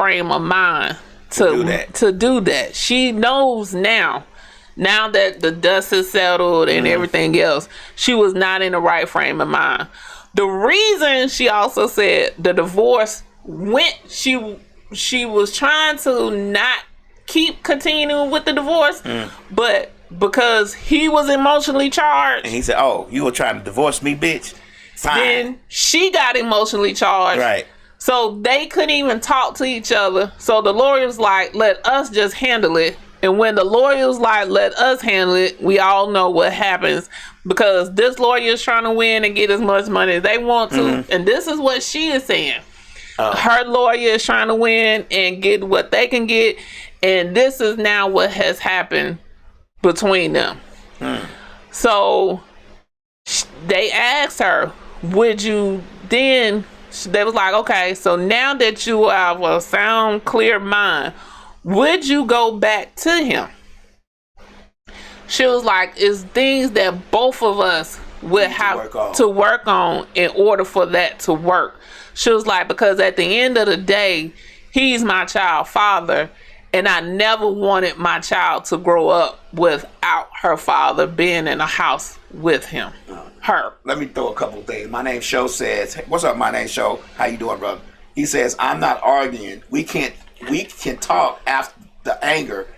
frame of mind to do that. She knows now that the dust is settled and everything else, she was not in the right frame of mind. The reason she also said the divorce went, she was trying to not keep continuing with the divorce, but because he was emotionally charged. And he said, oh, you were trying to divorce me, bitch? Fine. Then she got emotionally charged. Right. So they couldn't even talk to each other. So the lawyer was like, let us just handle it. And when the lawyer was like, let us handle it, we all know what happens. Because this lawyer is trying to win and get as much money as they want to. And this is what she is saying. Her lawyer is trying to win and get what they can get. And this is now what has happened between them. So they asked her, would you then, they was like, okay, so now that you have a sound, clear mind, would you go back to him? She was like, it's things that both of us would have to work on in order for that to work. She was like, because at the end of the day, he's my child father, and I never wanted my child to grow up without her father being in a house with him. Her. Let me throw a couple things. My name Show says, what's up, my name Show? How you doing, brother? He says, I'm not arguing. We can talk after the anger.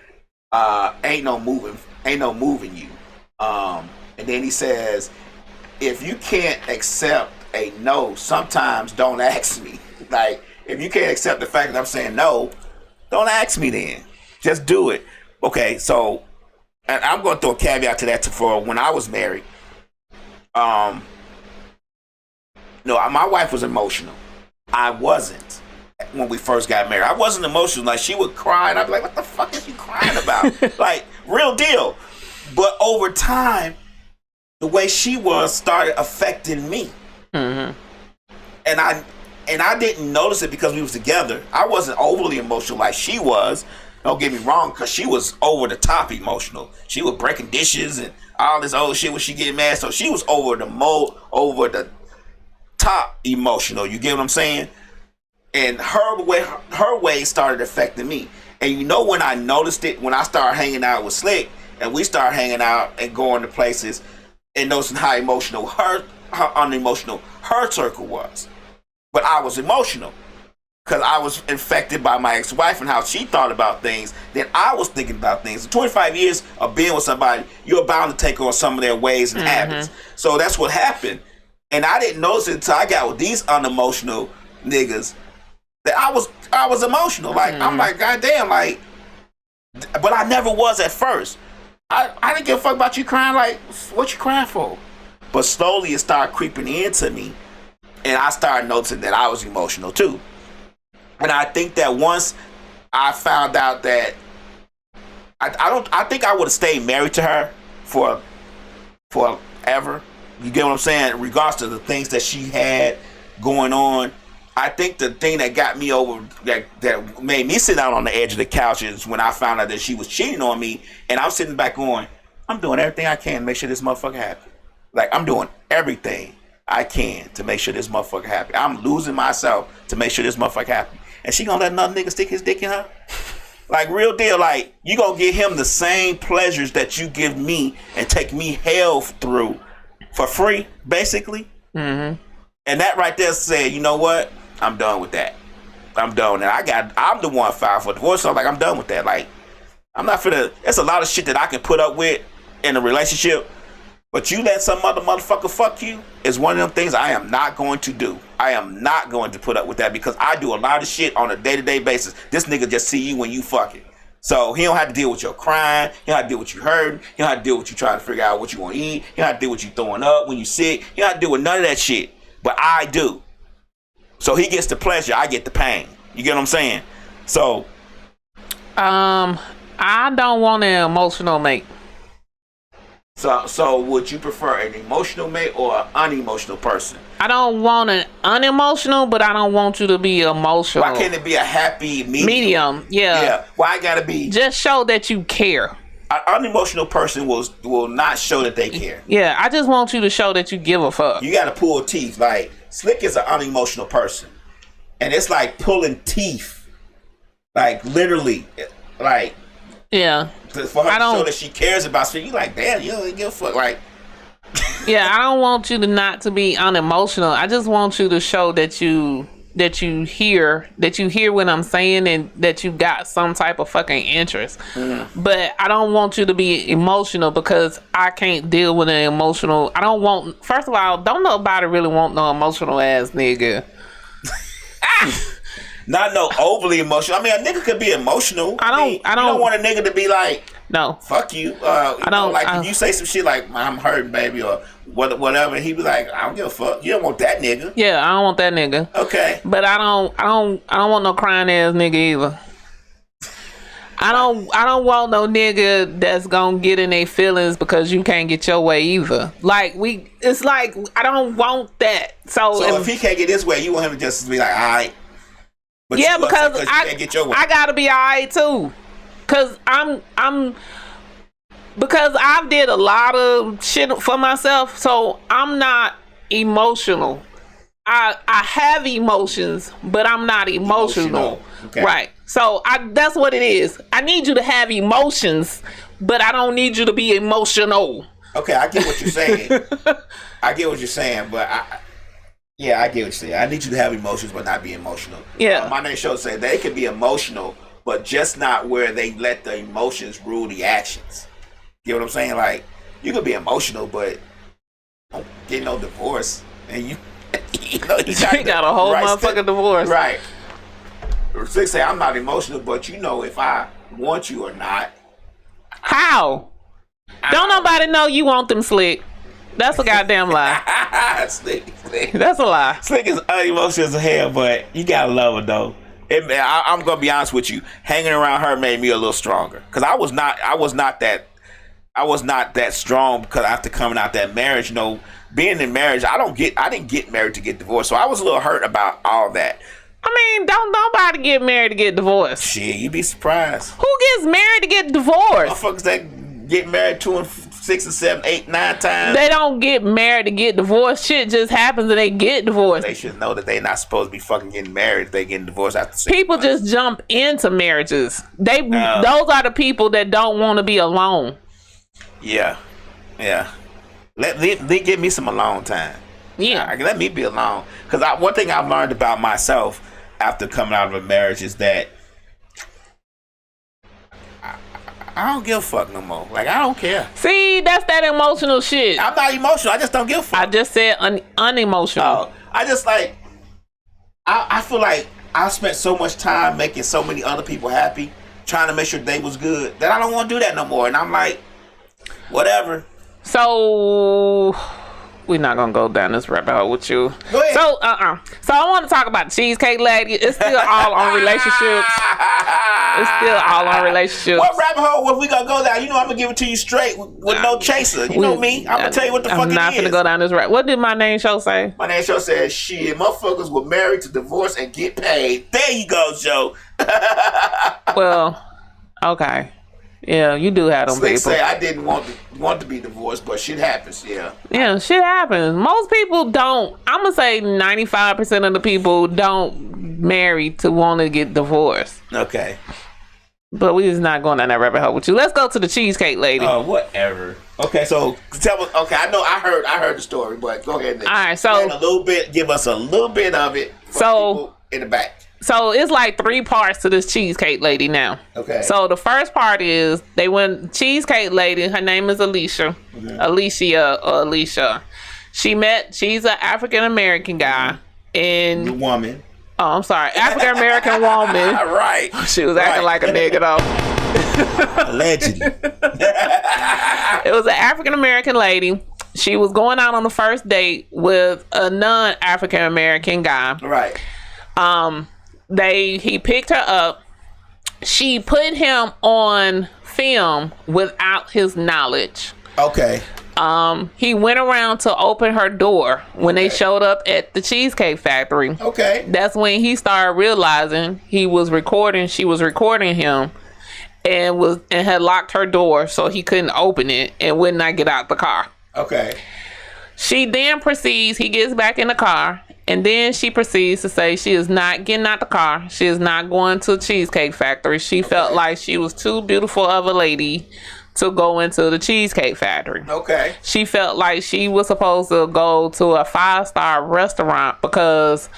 Ain't no moving you. And then he says, if you can't accept a no, sometimes don't ask me. Like, if you can't accept the fact that I'm saying no, don't ask me then. Just do it. Okay, so, and I'm going to throw a caveat to that for when I was married. No, my wife was emotional. I wasn't when we first got married. I wasn't emotional. Like, she would cry, and I'd be like, what the fuck is you crying about? Like, real deal. But over time, the way she was started affecting me. And I didn't notice it because we was together. I wasn't overly emotional like she was. Don't get me wrong, because she was over the top emotional. She was breaking dishes and all this old shit when she get mad. So she was over the top emotional. You get what I'm saying? And her way started affecting me. And you know when I noticed it, when I started hanging out with Slick, and we started hanging out and going to places, and noticing how emotional how unemotional her circle was. But I was emotional because I was infected by my ex-wife and how she thought about things. Then I was thinking about things. In 25 years of being with somebody, you're bound to take on some of their ways and habits. So that's what happened. And I didn't notice it until I got with these unemotional niggas that I was emotional. Like, I'm like, goddamn, like, but I never was at first. I didn't give a fuck about you crying. Like, what you crying for? But slowly it started creeping into me. And I started noticing that I was emotional too. And I think that once I found out that I think I would have stayed married to her for forever. You get what I'm saying? In regards to the things that she had going on. I think the thing that got me over, that made me sit down on the edge of the couch, is when I found out that she was cheating on me, and I'm sitting back going, I'm doing everything I can to make sure this motherfucker happy. Like, I'm doing everything I can to make sure this motherfucker happy. I'm losing myself to make sure this motherfucker happy. And she gonna let another nigga stick his dick in her? Like, real deal, like, you gonna give him the same pleasures that you give me and take me hell through for free, basically? And that right there said, you know what? I'm done with that. I'm done. And I'm the one filed for divorce, so I'm like, I'm done with that. Like, I'm not finna, there's a lot of shit that I can put up with in a relationship, but you let some other motherfucker fuck you is one of them things I am not going to do. I am not going to put up with that because I do a lot of shit on a day-to-day basis. This nigga just see you when you fucking. So he don't have to deal with your crying. He don't have to deal with you hurting. He don't have to deal with you trying to figure out what you want to eat. He don't have to deal with you throwing up when you sick. He don't have to deal with none of that shit. But I do. So he gets the pleasure, I get the pain. You get what I'm saying? So I don't want an emotional mate. So would you prefer an emotional mate or an unemotional person? I don't want an unemotional, but I don't want you to be emotional. Why can't it be a happy medium? Yeah. Why gotta be? Just show that you care. An unemotional person will not show that they care. Yeah, I just want you to show that you give a fuck. You gotta pull teeth. Like, Slick is an unemotional person. And it's like pulling teeth Like literally, like Yeah. for her to show that she cares about shit. You like, damn, you don't give a fuck. Like, Yeah, I don't want you to be unemotional. I just want you to show that you hear what I'm saying and that you got some type of fucking interest. But I don't want you to be emotional because I can't deal with an emotional. I don't want. First of all, don't nobody really want no emotional ass nigga. not no overly emotional. I mean, a nigga could be emotional. I don't want a nigga to be like, no, fuck you. If you say some shit like, I'm hurting, baby, or whatever, he be like, I don't give a fuck. You don't want that nigga. Yeah, I don't want that nigga. Okay. But I don't want no crying ass nigga either. I don't want no nigga that's gonna get in their feelings because you can't get your way either. It's like I don't want that. So if he can't get his way, you want him to just be like, all right. But yeah, because you can't get your way. I gotta be all right too. Cause because I've did a lot of shit for myself, so I'm not emotional. I have emotions, but I'm not emotional. Okay. Right. So that's what it is. I need you to have emotions, but I don't need you to be emotional. Okay, I get what you're saying. but I get what you're saying. I need you to have emotions, but not be emotional. Yeah. My name show said they can be emotional, but just not where they let the emotions rule the actions. You know what I'm saying? Like, you could be emotional, but don't get no divorce, and you got a whole motherfucking divorce. Right. Slick say, I'm not emotional, but you know if I want you or not. How? Don't nobody know you want them, Slick. That's a goddamn lie. Slick. That's a lie. Slick is unemotional as hell, but you gotta love her though. I'm gonna be honest with you. Hanging around her made me a little stronger, because I was not that strong, because after coming out that marriage, being in marriage, I didn't get married to get divorced, so I was a little hurt about all that. I mean, don't nobody get married to get divorced. Shit, you'd be surprised. Who gets married to get divorced? Motherfuckers that get married 2 and 6 and 7, 8, 9 times. They don't get married to get divorced. Shit just happens and they get divorced. They should know that they're not supposed to be fucking getting married if they getting divorced after 6 People months. just jump into marriages. Those are the people that don't want to be alone. Yeah. Let give me some alone time. Yeah. Let me be alone. Because one thing I've learned about myself after coming out of a marriage is that I don't give a fuck no more. Like, I don't care. See, that's that emotional shit. I'm not emotional. I just don't give a fuck. I just said unemotional. I just like, I feel like I spent so much time making so many other people happy, trying to make sure they was good, that I don't want to do that no more. And I'm like, whatever. So we're not gonna go down this rabbit hole with you. Go ahead. So I want to talk about the Cheesecake Lady. It's still all on relationships. It's still all on relationships. What rabbit hole was we gonna go down? I'm gonna give it to you straight with no chaser. You know me. I'm gonna tell you what the fuck it is. I'm not gonna go down this rabbit. What did my name show say? My name show says, shit, motherfuckers were married to divorce and get paid. There you go, Joe. Well, okay. Yeah, you do have them Slick people. say I didn't want to be divorced, but shit happens. Yeah, shit happens. Most people don't. I'm gonna say 95% of the people don't marry to want to get divorced. Okay. But we just not going down that rabbit hole with you. Let's go to the Cheesecake Lady. Oh, whatever. Okay, so tell me. Okay, I know I heard the story, but go ahead. Nick. All right, so give us a little bit of it. For people in the back. So it's like 3 parts to this Cheesecake Lady now. Okay. So the first part is they went Cheesecake Lady. Her name is Alicia. Mm-hmm. Alicia. She's an African American guy. And the woman. Oh, I'm sorry. African American woman. Right. She was acting like a nigga though. Allegedly. It was an African American lady. She was going out on the first date with a non-African American guy. Right. He picked her up. She put him on film without his knowledge. Okay. He went around to open her door when they showed up at the Cheesecake Factory. Okay. That's when he started realizing she was recording him and had locked her door so he couldn't open it and would not get out the car. Okay. She then proceeds, he gets back in the car, and then she proceeds to say she is not getting out the car. She is not going to the Cheesecake Factory. She felt like she was too beautiful of a lady to go into the Cheesecake Factory. Okay. She felt like she was supposed to go to a 5-star restaurant because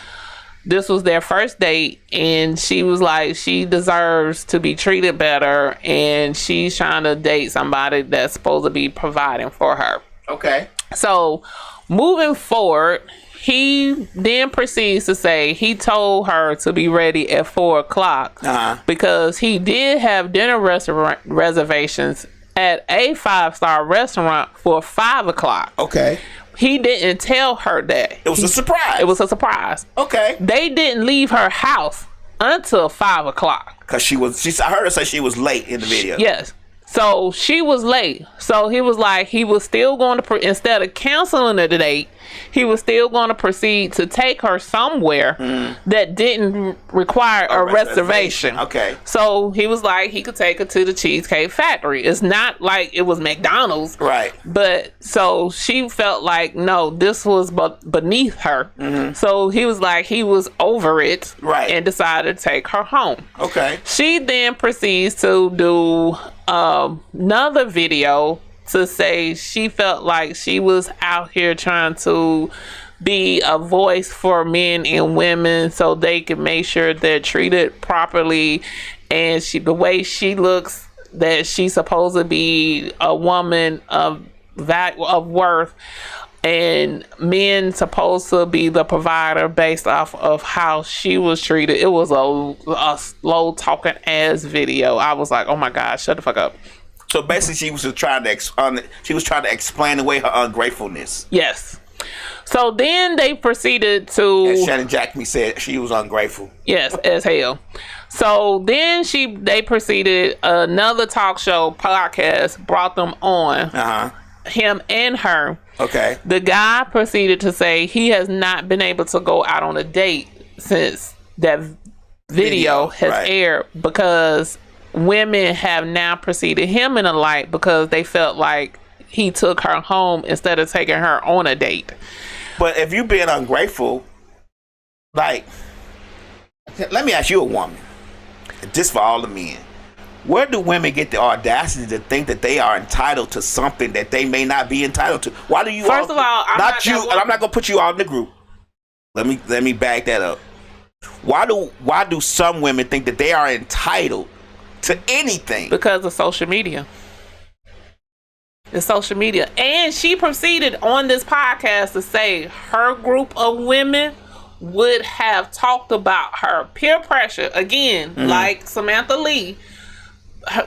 this was their first date, and she was like, she deserves to be treated better, and she's trying to date somebody that's supposed to be providing for her. Okay. So, moving forward, he then proceeds to say he told her to be ready at 4 o'clock because he did have dinner restaurant reservations at a 5-star restaurant for 5 o'clock. Okay. He didn't tell her that. It was a surprise. It was a surprise. Okay. They didn't leave her house until 5 o'clock. Because I heard her say she was late in the video. Yes. So she was late. So he was like, he was still going to, instead of canceling the date, he was still going to proceed to take her somewhere that didn't require a reservation. Okay. So he was like, he could take her to the Cheesecake Factory. It's not like it was McDonald's. Right. But so she felt like, no, this was beneath her. So he was like, he was over it. Right. And decided to take her home. Okay. She then proceeds to do another video to say she felt like she was out here trying to be a voice for men and women so they can make sure they're treated properly, and the way she looks, that she's supposed to be a woman of value, of worth, and men supposed to be the provider based off of how she was treated. It was a slow talking ass video. I was like, oh my God, shut the fuck up. So basically, she was just trying to explain away her ungratefulness. Yes. So then they proceeded to, as Shannon Jackme said, she was ungrateful. Yes, as hell. So then they proceeded, another talk show podcast brought them on, him and her. Okay. The guy proceeded to say he has not been able to go out on a date since that video has aired, because women have now preceded him in a light because they felt like he took her home instead of taking her on a date. But if you're being ungrateful, like, let me ask you, a woman, just for all the men, where do women get the audacity to think that they are entitled to something that they may not be entitled to? Why do you? First of all, I'm not gonna put you all in the group. Let me back that up. Why do some women think that they are entitled to anything? Because of social media. It's social media. And she proceeded on this podcast to say her group of women would have talked about her peer pressure again, like Samantha Lee.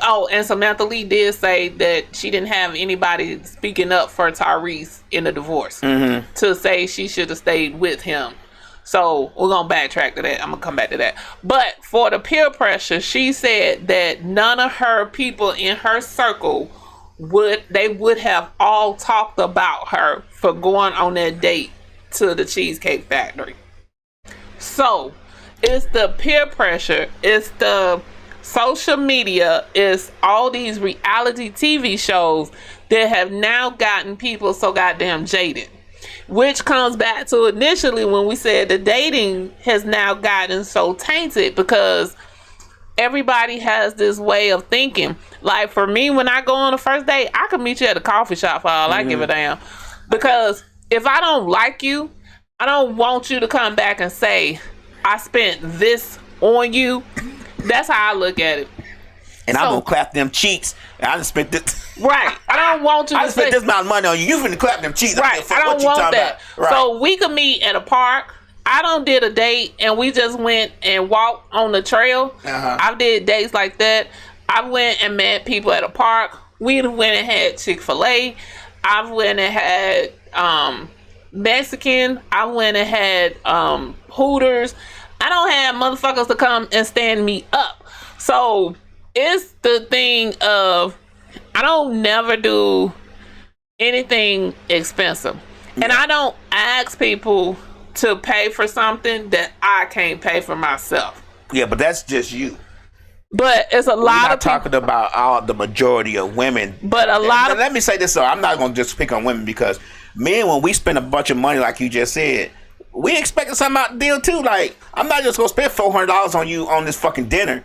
Oh, and Samantha Lee did say that she didn't have anybody speaking up for Tyrese in the divorce to say she should have stayed with him. So we're going to backtrack to that. I'm going to come back to that. But for the peer pressure, she said that none of her people in her circle would have all talked about her for going on that date to the Cheesecake Factory. So it's the peer pressure. It's the social media. It's all these reality TV shows that have now gotten people so goddamn jaded. Which comes back to initially when we said the dating has now gotten so tainted because everybody has this way of thinking. Like for me, when I go on a first date, I can meet you at a coffee shop for all I give a damn. Because if I don't like you, I don't want you to come back and say, I spent this on you. That's how I look at it. And I'm going to clap them cheeks. I just spent this. Right. I don't want you to spent this amount of money on you. You finna clap them cheeks. Right. I don't want that. Right. So we could meet at a park. I done did a date and we just went and walked on the trail. I did dates like that. I went and met people at a park. We went and had Chick-fil-A. I went and had Mexican. I went and had Hooters. I don't have motherfuckers to come and stand me up. So it's the thing of I don't never do anything expensive. And I don't ask people to pay for something that I can't pay for myself. Yeah, but that's just you. But it's a lot of people. Talking about the majority of women. But a lot of... Let me say this, though. I'm not going to just pick on women because Men, when we spend a bunch of money, like you just said, we expecting something out the deal too. Like, I'm not just gonna spend $400 on you on this fucking dinner,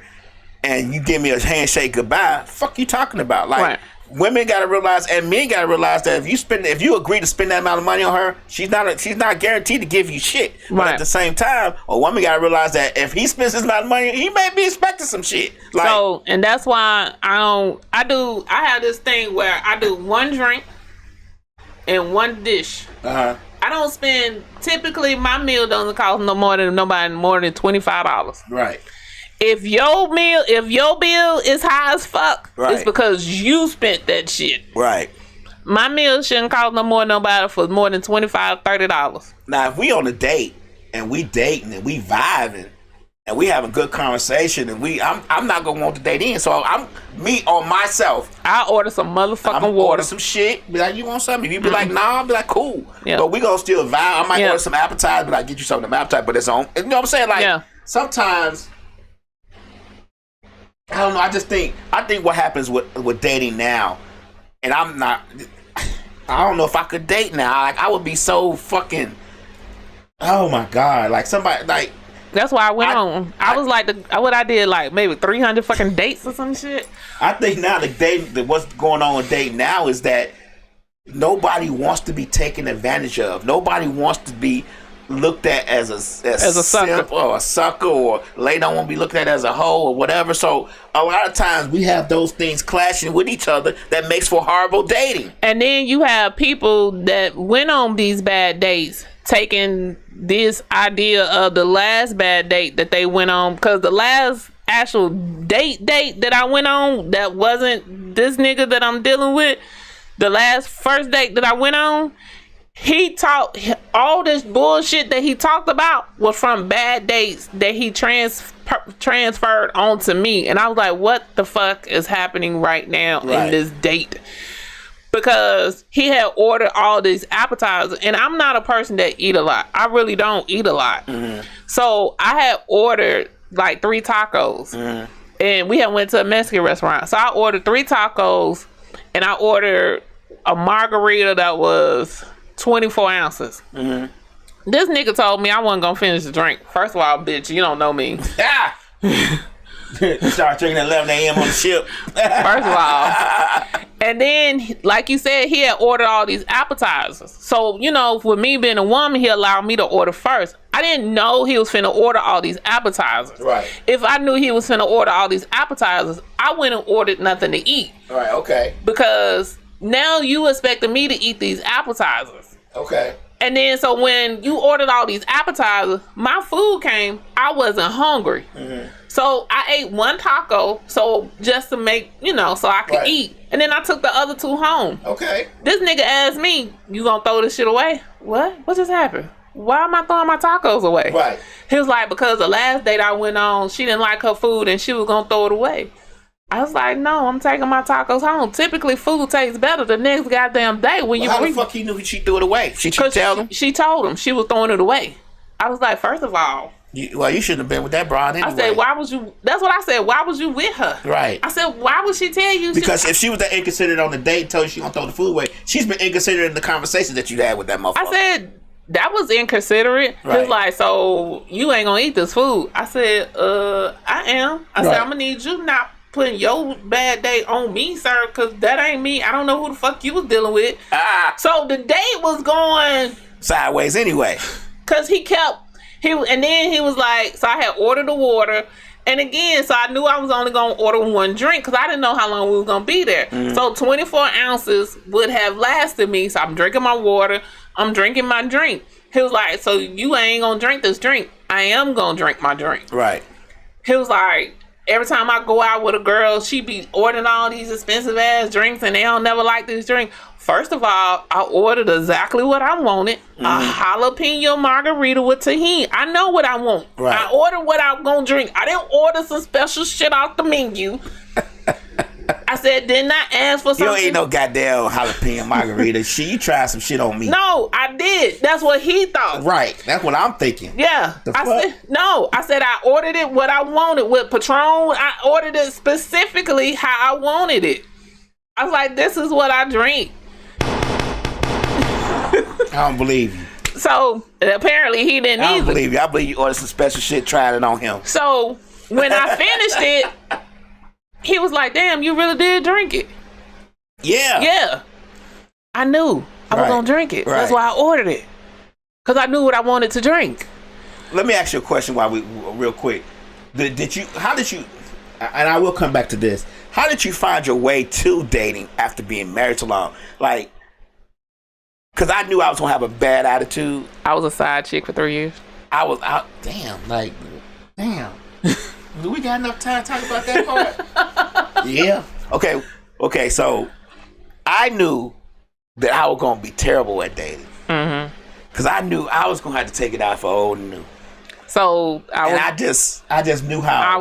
and you give me a handshake goodbye. Fuck you talking about? Like, right. Women gotta realize, and men gotta realize that if you agree to spend that amount of money on her, she's not guaranteed to give you shit. Right. But at the same time, a woman gotta realize that if he spends this amount of money, he may be expecting some shit. Like, so, and that's why I have this thing where I do one drink and one dish. I don't spend, typically my meal doesn't cost more than $25. Right. If your bill is high as fuck, right, it's because you spent that shit. Right. My meal shouldn't cost nobody for more than $25, $30. Now, if we on a date and we dating and we vibing and we having good conversation and I'm not gonna want to date in, so I'm me on myself. I'll order some motherfucking water, order some shit. Be like, you want something? If you be like, nah, I'll be like, cool. Yeah. But we gonna still vibe. I might order some appetizer, but I get you something appetizer, but it's on. You know what I'm saying? Like, sometimes. I don't know. I think what happens with dating now, and I don't know if I could date now. Like, I would be so fucking. Oh my god! Like, somebody like. That's why I went on. I was like, what I did, like maybe 300 fucking dates or some shit. I think now what's going on with dating now is that nobody wants to be taken advantage of. Nobody wants to be looked at as a sucker or a sucker, or they don't want to be looked at as a hoe or whatever. So a lot of times we have those things clashing with each other that makes for horrible dating. And then you have people that went on these bad dates taking this idea of the last bad date that they went on, because the last actual date that I went on that wasn't this nigga that I'm dealing with, the last first date that I went on, he talked all this bullshit that he talked about was from bad dates that he transferred onto me. And I was like, what the fuck is happening right now in this date? Because he had ordered all these appetizers, and I'm not a person that eat a lot. I really don't eat a lot. Mm-hmm. So I had ordered like 3 tacos, and we had went to a Mexican restaurant. So I ordered 3 tacos, and I ordered a margarita that was 24 ounces. Mm-hmm. This nigga told me I wasn't gonna finish the drink. First of all, bitch, you don't know me. Start drinking at 11 a.m. on the ship. First of all. And then, like you said, he had ordered all these appetizers. So, you know, with me being a woman, he allowed me to order first. I didn't know he was finna order all these appetizers. Right. If I knew he was finna order all these appetizers, I wouldn't have ordered nothing to eat. All right, okay. Because now you expecting me to eat these appetizers. Okay. And then, so when you ordered all these appetizers, my food came, I wasn't hungry. Mm-hmm. So I ate 1 taco, so just to make, so I could eat. And then I took the other 2 home. Okay. This nigga asked me, you gonna throw this shit away? What? What just happened? Why am I throwing my tacos away? Right. He was like, because the last date I went on, she didn't like her food and she was gonna throw it away. I was like, no, I'm taking my tacos home. Typically, food tastes better the next goddamn day when you. How the fuck you knew she threw it away? She tell him? She told him she was throwing it away. I was like, first of all, you shouldn't have been with that broad anyway. I said, why was you? That's what I said. Why was you with her? Right. I said, why would she tell you? Because if she was that inconsiderate on the date and told you she gonna throw the food away, she's been inconsiderate in the conversation that you had with that motherfucker. I said, that was inconsiderate. Right. He was like, so you ain't gonna eat this food? I said, I am. I said, I'm gonna need you not putting your bad day on me, sir, because that ain't me. I don't know who the fuck you was dealing with. So the date was going sideways anyway. Because and then he was like, so I had ordered the water. And again, so I knew I was only going to order 1 drink because I didn't know how long we was going to be there. Mm. So 24 ounces would have lasted me. So I'm drinking my water. I'm drinking my drink. He was like, so you ain't going to drink this drink. I am going to drink my drink. Right. He was like, every time I go out with a girl, she be ordering all these expensive ass drinks and they don't never like this drink. First of all, I ordered exactly what I wanted. Mm-hmm. A jalapeno margarita with tahini. I know what I want. Right. I ordered what I'm going to drink. I didn't order some special shit off the menu. I said, didn't I ask for something? You ain't no goddamn jalapeno margarita. Shit, you tried some shit on me. No, I did. That's what he thought. Right. That's what I'm thinking. Yeah. I said I ordered it what I wanted with Patron. I ordered it specifically how I wanted it. I was like, this is what I drink. I don't believe you. So apparently he didn't I don't either. believe you. I believe you ordered some special shit, tried it on him. So when I finished it, he was like, damn, you really did drink it. Yeah. Yeah. I knew I was going to drink it. Right. That's why I ordered it. Because I knew what I wanted to drink. Let me ask you a question real quick. How did you, and I will come back to this, how did you find your way to dating after being married so long? Like, because I knew I was going to have a bad attitude. I was a side chick for 3 years. I was out. Damn. Do we got enough time to talk about that part? Yeah. Okay. So I knew that I was going to be terrible at dating. Mm-hmm. Because I knew I was going to have to take it out for old and new. So I just knew how.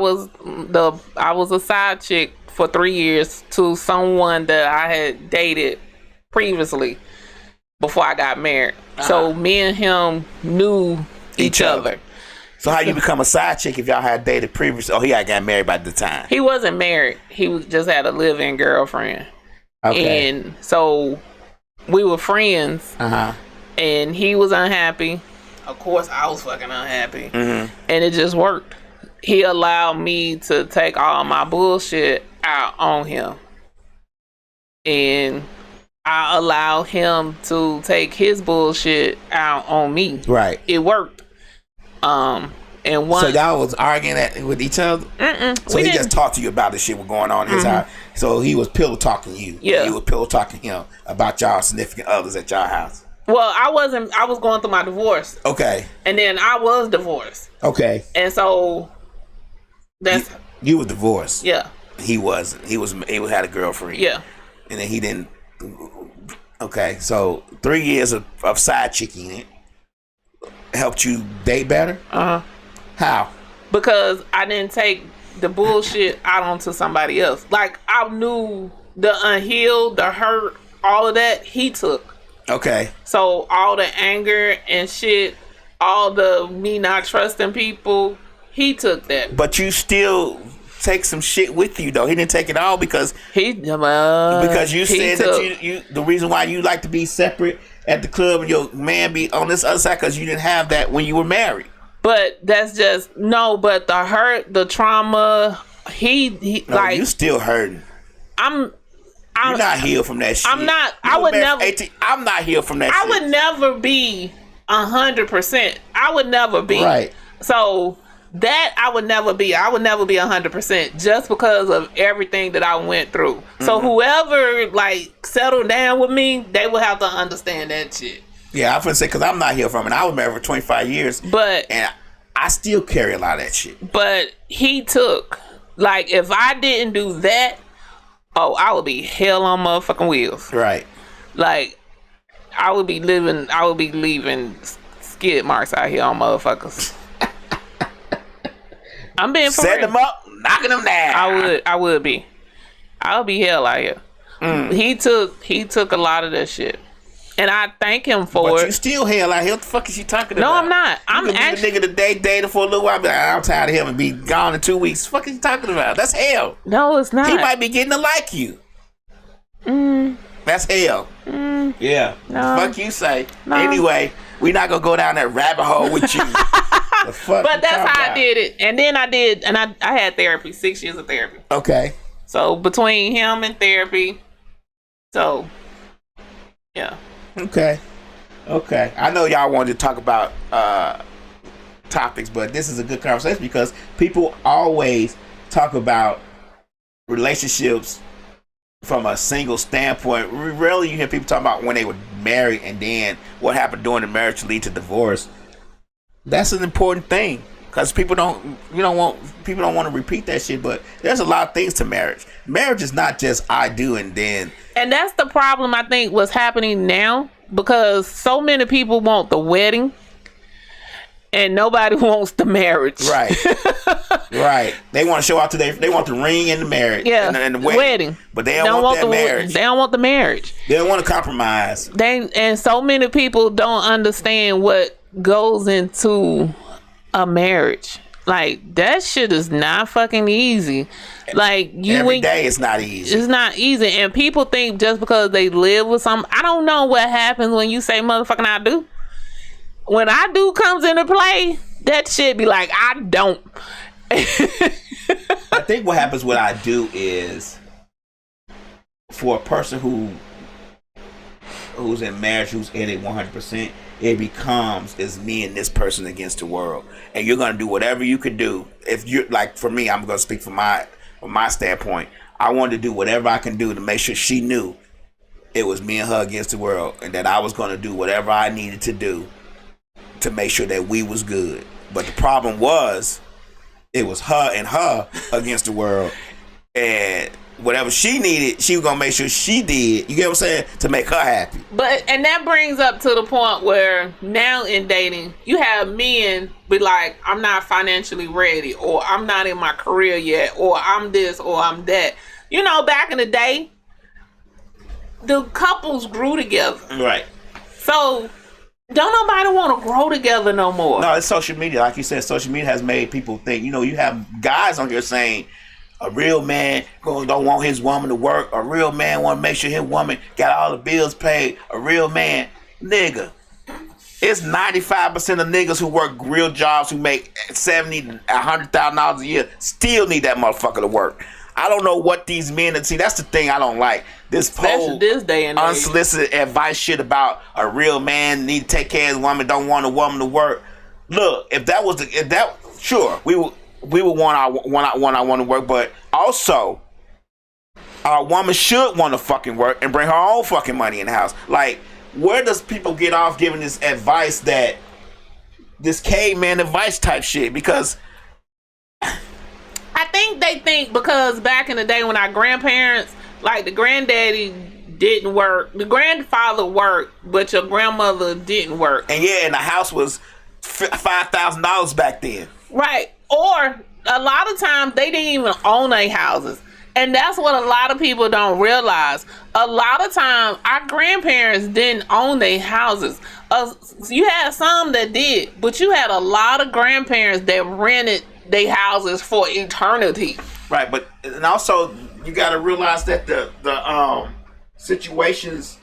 I was a side chick for 3 years to someone that I had dated previously before I got married. So me and him knew each other. So how you become a side chick if y'all had dated previously? Oh, he had got married by the time. He wasn't married. He just had a live-in girlfriend. Okay. And so we were friends. And he was unhappy. Of course, I was fucking unhappy. Mm-hmm. And it just worked. He allowed me to take all my bullshit out on him. And I allowed him to take his bullshit out on me. Right. It worked. And one. So y'all was arguing with each other? So he just talked to you about the shit was going on in his house. So he was pillow talking you. Yeah. You was pillow talking him about y'all significant others at y'all house. Well, I wasn't. I was going through my divorce. Okay. And then I was divorced. Okay. And so that's you were divorced. Yeah. He wasn't. He had a girlfriend. Yeah. And then he didn't. Okay. So 3 years of side chicking it helped you date better. How? Because I didn't take the bullshit out onto somebody else. Like I knew the unhealed, the hurt, all of that he took. Okay. So all the anger and shit, all the me not trusting people, he took that. But you still take some shit with you though. He didn't take it all because you said that you the reason why you like to be separate at the club and your man be on this other side because you didn't have that when you were married. But that's just but the hurt, the trauma, he like you still hurting. You're not healed from that shit. I'm not. I would never. I'm not healed from that shit. I would never be 100%. I would never be. Right. So that I would never be. I would never be 100% just because of everything that I went through. Mm-hmm. So whoever like settled down with me, they will have to understand that shit. Yeah, I'm gonna say because I'm not healed from it. I was married for 25 years, and I still carry a lot of that shit. But he took if I didn't do that. Oh, I would be hell on motherfucking wheels. Right. Like, I would be leaving skid marks out here on motherfuckers. I'm being for real. Set them up, knocking them down. I would be. I would be hell out here. He took a lot of that shit. And I thank him for it. But you still hell out here. What the fuck is she talking about? No, I'm not. I'm actually the nigga today dated for a little while. I'm tired of him and be gone in 2 weeks. What the fuck is he talking about? That's hell. No, it's not. He might be getting to like you. That's hell. Yeah. No. Fuck you say. No. Anyway, we're not gonna go down that rabbit hole with you. But that's how I did it. And then I had therapy, 6 years of therapy. Okay. So between him and therapy, so yeah. Okay. I know y'all wanted to talk about topics, but this is a good conversation because people always talk about relationships from a single standpoint. Rarely you hear people talk about when they were married and then what happened during the marriage to lead to divorce. That's an important thing because people don't want to repeat that shit. But there's a lot of things to marriage. Marriage is not just I do and then. And that's the problem I think what's happening now because so many people want the wedding and nobody wants the marriage. Right. Right. They want to show out to they want the ring and the marriage. Yeah. And the wedding. But they don't want that marriage. They don't want the marriage. They don't want to compromise. And so many people don't understand what goes into a marriage. Like, that shit is not fucking easy. Like, every day it's not easy. It's not easy. And people think just because they live with some, I don't know what happens when you say motherfucking I do. When I do comes into play, that shit be like, I don't. I think what happens when I do is, for a person who's in marriage, who's in it 100%, it becomes is me and this person against the world, and you're gonna do whatever you could do. If you're like, for me, I'm gonna speak from my standpoint. I wanted to do whatever I can do to make sure she knew it was me and her against the world, and that I was gonna do whatever I needed to do to make sure that we was good. But the problem was, it was her and her against the world, and whatever she needed, she was gonna make sure she did. You get what I'm saying? To make her happy. And that brings up to the point where now in dating, you have men be like, I'm not financially ready, or I'm not in my career yet, or I'm this, or I'm that. You know, back in the day, the couples grew together. Right. So don't nobody want to grow together no more. No, it's social media. Like you said, social media has made people think, you have guys on here saying, a real man don't want his woman to work. A real man want to make sure his woman got all the bills paid. A real man, nigga. It's 95% of niggas who work real jobs who make $70,000, $100,000 a year still need that motherfucker to work. I don't know what these men see. That's the thing I don't like. This whole this day and age, unsolicited advice shit about a real man need to take care of his woman, don't want a woman to work. Look, sure, we would want our woman to work, but also our woman should want to fucking work and bring her own fucking money in the house. Like, where does people get off giving this advice, that this caveman advice type shit? Because I think they think because back in the day when our grandparents, like the granddaddy didn't work, the grandfather worked, but your grandmother didn't work. And the house was $5,000 back then. Right. Or a lot of times they didn't even own their houses. And that's what a lot of people don't realize. A lot of times our grandparents didn't own their houses. You had some that did, but you had a lot of grandparents that rented their houses for eternity. Right, but and also you got to realize that the situations,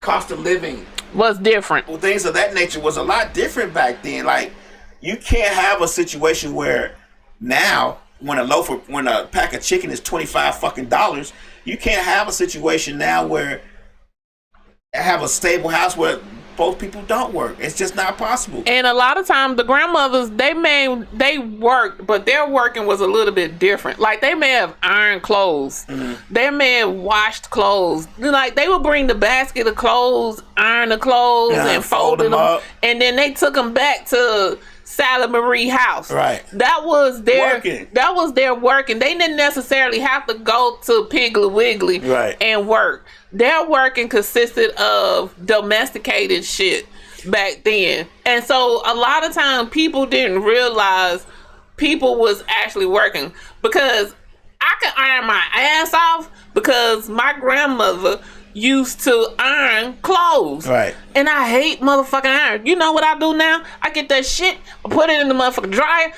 cost of living was different. Well, things of that nature was a lot different back then. Like, you can't have a situation where now, when a pack of chicken is $25 fucking dollars, you can't have a situation now where have a stable house where both people don't work. It's just not possible. And a lot of times the grandmothers, they worked, but their working was a little bit different. Like, they may have ironed clothes. Mm-hmm. They may have washed clothes. Like, they would bring the basket of clothes, iron the clothes, and fold them up. And then they took them back to Sally Marie house. Right. That was their working. They didn't necessarily have to go to Piggly Wiggly and work. Their working consisted of domesticated shit back then. And so a lot of times people didn't realize people was actually working, because I could iron my ass off because my grandmother used to iron clothes. Right. And I hate motherfucking iron. You know what I do now? I get that shit, I put it in the motherfucking dryer.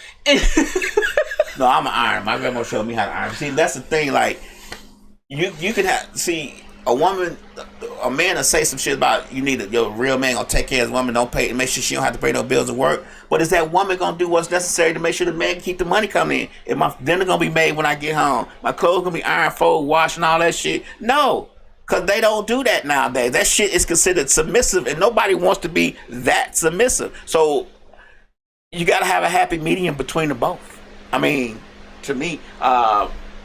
No, I'm an iron. My grandma showed me how to iron. See, that's the thing. Like, you can a man will say some shit about your real man gonna take care of his woman, don't pay, make sure she don't have to pay no bills and work. But is that woman gonna do what's necessary to make sure the man can keep the money coming in? If my dinner gonna be made when I get home, my clothes gonna be ironed, fold, washed, and all that shit? No. Because they don't do that nowadays. That shit is considered submissive, and nobody wants to be that submissive. So you got to have a happy medium between the both. I mean, to me,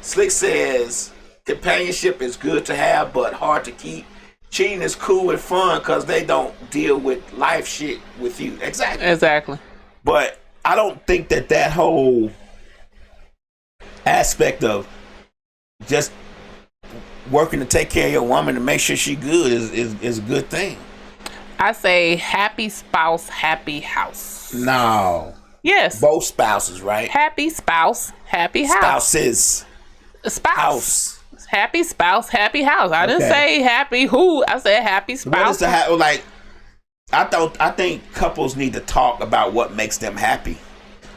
Slick says companionship is good to have, but hard to keep. Cheating is cool and fun because they don't deal with life shit with you. Exactly. But I don't think that whole aspect of just working to take care of your woman to make sure she good is a good thing. I say happy spouse, happy house. No. Yes. Both spouses, right? Happy spouse, happy house. Spouses. Spouse. House. Happy spouse, happy house. I didn't say happy who. I said happy spouse. What is I think couples need to talk about what makes them happy.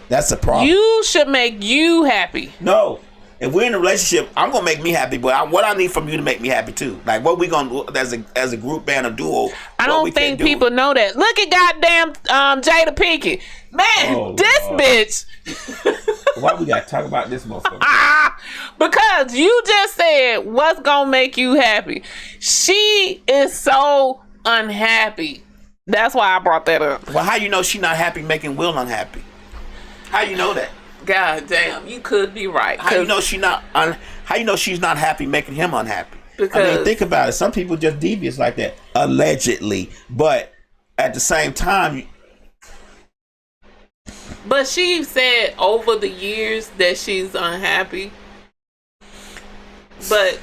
That's the problem. You should make you happy. No. If we're in a relationship, I'm gonna make me happy, but what I need from you to make me happy too. Like what we gonna do as a group band, a duo. I don't think people know that. Look at goddamn Jada Pinkett. Man, this bitch. Why we gotta talk about this motherfucker? Because you just said what's gonna make you happy. She is so unhappy. That's why I brought that up. Well, how you know she not happy making Will unhappy? How you know that? God damn, you could be right. How you know she's not happy making him unhappy? Because I mean, think about it. Some people just devious like that, allegedly. But at the same time, but she said over the years that she's unhappy. But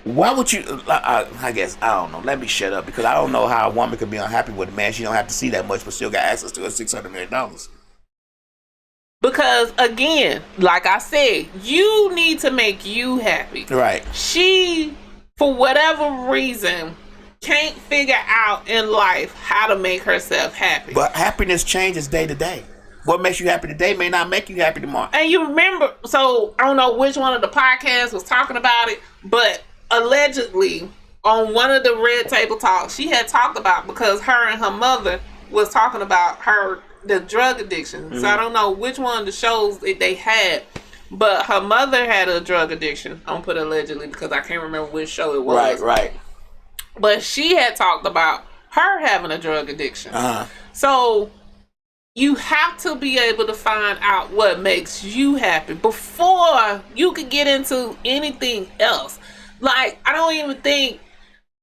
why would you? I guess I don't know. Let me shut up because I don't know how a woman could be unhappy with a man she don't have to see that much, but still got access to her $600 million. Because again, like I said, you need to make you happy. Right. She, for whatever reason, can't figure out in life how to make herself happy. But happiness changes day to day. What makes you happy today may not make you happy tomorrow. And you remember, so I don't know which one of the podcasts was talking about it, but allegedly on one of the Red Table Talks, she had talked about because her and her mother was talking about the drug addiction. Mm-hmm. So I don't know which one of the shows they had, but her mother had a drug addiction. I'm gonna put allegedly because I can't remember which show it was. Right. But she had talked about her having a drug addiction. Uh-huh. So you have to be able to find out what makes you happy before you can get into anything else. Like, I don't even think,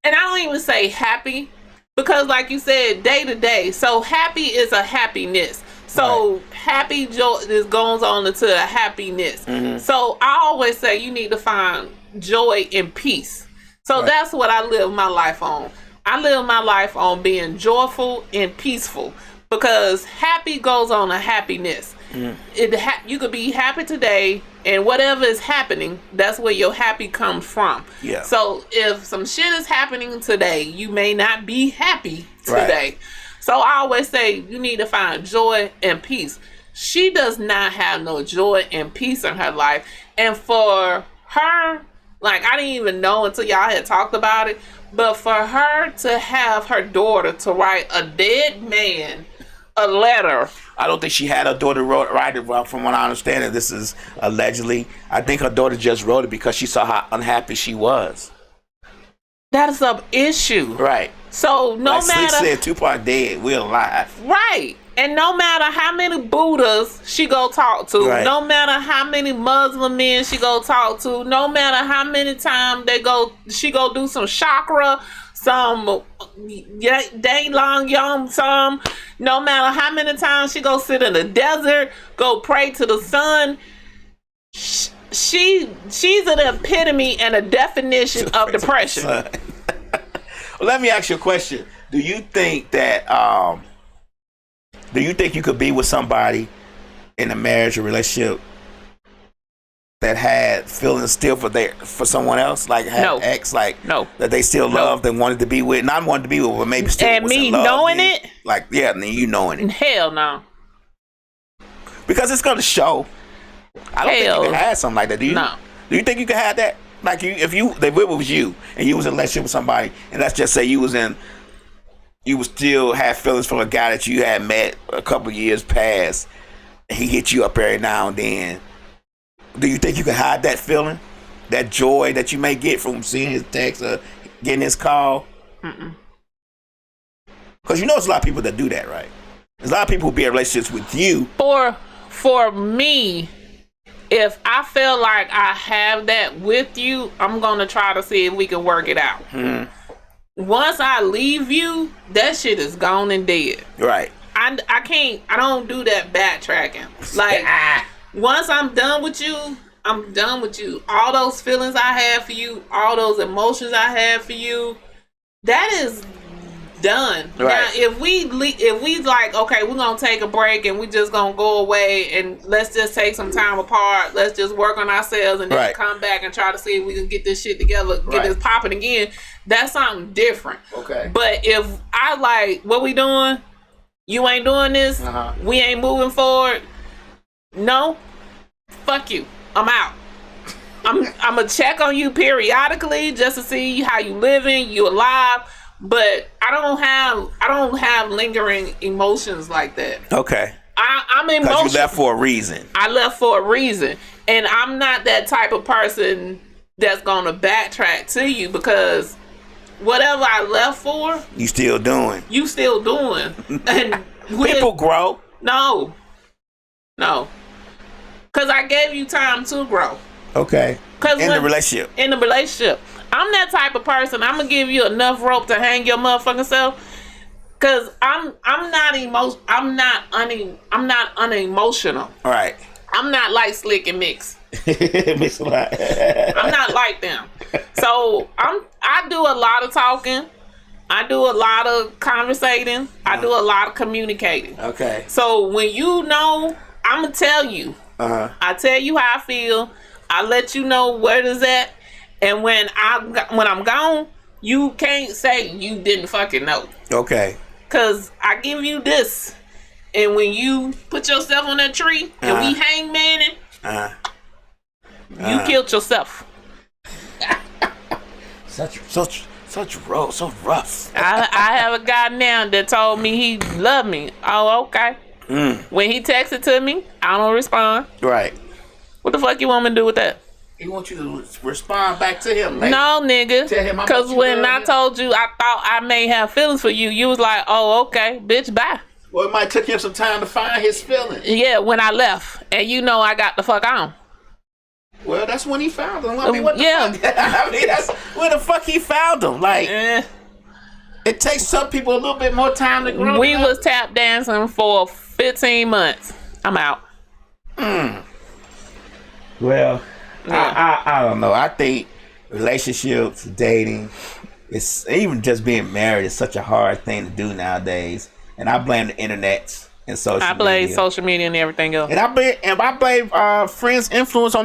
and I don't even say happy, because like you said, day to day. So happy is a happiness. So happy joy goes on into a happiness. Mm-hmm. So I always say you need to find joy and peace. So that's what I live my life on. I live my life on being joyful and peaceful. Because happy goes on a happiness. Mm. You could be happy today, and whatever is happening, that's where your happy comes from. Yeah. So if some shit is happening today, you may not be happy today. Right. So I always say you need to find joy and peace. She does not have no joy and peace in her life. And for her, like, I didn't even know until y'all had talked about it, but for her to have her daughter to write a dead man a letter. I don't think she had her daughter write it. Well, from what I understand, and this is allegedly, I think her daughter just wrote it because she saw how unhappy she was. That is an issue. Right. So no like matter... Slick said, Tupac dead, we're alive. Right. And no matter how many Buddhas she go talk to, no matter how many Muslim men she go talk to, no matter how many times she go do some chakra, some day long yum, no matter how many times she go sit in the desert, go pray to the sun, she's an epitome and a definition of depression. Well, let me ask you a question. Do you think that you could be with somebody in a marriage or relationship that had feelings still for someone else, like had ex, like that they still loved and wanted to be with, not wanted to be with, but maybe still and was me in love, knowing it, like and you knowing it? Hell no, because it's gonna show. I don't think you can have something like that. Do you? No. Do you think you can have that? Like if they was you and you was in a relationship with somebody, and let's just say you would still have feelings for a guy that you had met a couple years past, and he hit you up every now and then. Do you think you can hide that feeling, that joy that you may get from seeing his text or getting his call? Because there's a lot of people that do that, right? There's a lot of people who be in relationships with you. For me, if I feel like I have that with you, I'm gonna try to see if we can work it out. Once I leave you, that shit is gone and dead. Right. I don't do that backtracking. Like, once I'm done with you, I'm done with you. All those feelings I have for you, all those emotions I have for you, that is done. Right. Now, if we like, okay, we're gonna take a break and we just gonna go away and let's just take some time apart. Let's just work on ourselves and then come back and try to see if we can get this shit together, get this popping again. That's something different. Okay. But if I like what we doing, You ain't doing this. We ain't moving forward. No, fuck you. I'm out. I'm gonna check on you periodically just to see how you living, you alive. But I don't have lingering emotions like that. Okay. I'm emotional. Because you left for a reason. I left for a reason, and I'm not that type of person that's gonna backtrack to you because whatever I left for, you still doing. You still doing. And people grow. No. Because I gave you time to grow. Okay. In the relationship. In the relationship. I'm that type of person. I'm going to give you enough rope to hang your motherfucking self. Because I'm not unemotional. All right. I'm not like Slick and Mix. Mix a lot. I'm not like them. So I do a lot of talking. I do a lot of conversating. I do a lot of communicating. Okay. So when you know, I'm gonna tell you. I tell you how I feel. I let you know where it is at. And when I'm gone, you can't say you didn't fucking know. Okay. Cause I give you this, and when you put yourself on that tree and we hang manning, you killed yourself. So rough. I have a guy now that told me he loved me. Oh, okay. When he texted to me, I don't respond. Right. What the fuck you want me to do with that? He wants you to respond back to him. Like, no, nigga. Because when I told you I thought I may have feelings for you, you was like, oh, okay, bitch, bye. Well, it might took him some time to find his feelings. Yeah, when I left. And you know I got the fuck on. Well, that's when he found him. I mean, what the fuck? I mean, that's where the fuck he found him. Like, it takes some people a little bit more time to grow. We was tap dancing for 15 months. I'm out. Well, I don't know. I think relationships, dating, it's even just being married is such a hard thing to do nowadays. And I blame the internet and social media. I blame social media and everything else. And I blame friends' influence on